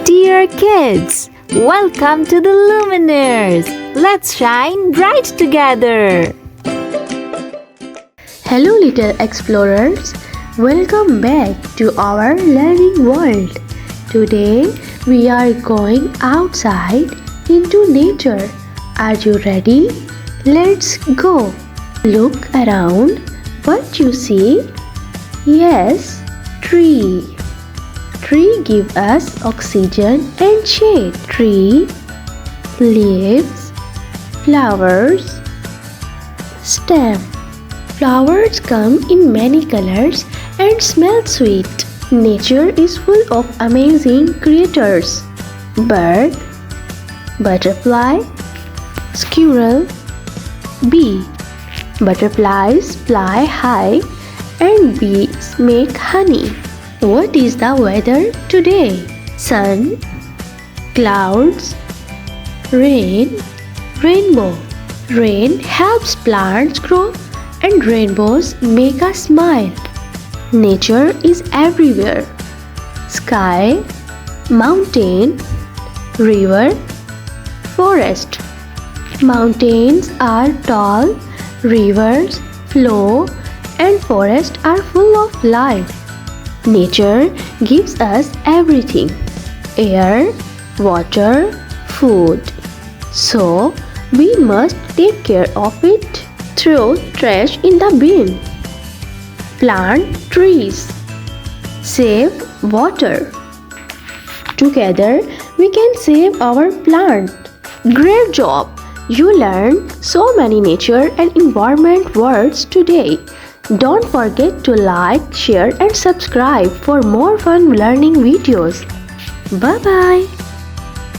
Dear kids, welcome to the Luminaires. Let's shine bright together. Hello little explorers, welcome back to our learning world. Today we are going outside into nature. Are you ready? Let's go. Look around. What you see? Yes, tree. Tree give us oxygen and shade. Tree, leaves, flowers, stem. Flowers come in many colors and smell sweet. Nature is full of amazing creatures. Bird, butterfly, squirrel, bee. Butterflies fly high and bees make honey. What is the weather today? Sun, clouds, rain, rainbow. Rain helps plants grow and rainbows make us smile. Nature is everywhere. Sky, mountain, river, forest. Mountains are tall, rivers flow, and forests are full of life. Nature gives us everything: air, water, food. So, we must take care of it. Throw trash in the bin. Plant trees. Save water. Together, we can save our planet. Great job! You learned so many nature and environment words today. Don't forget to like, share and subscribe for more fun learning videos. Bye-bye!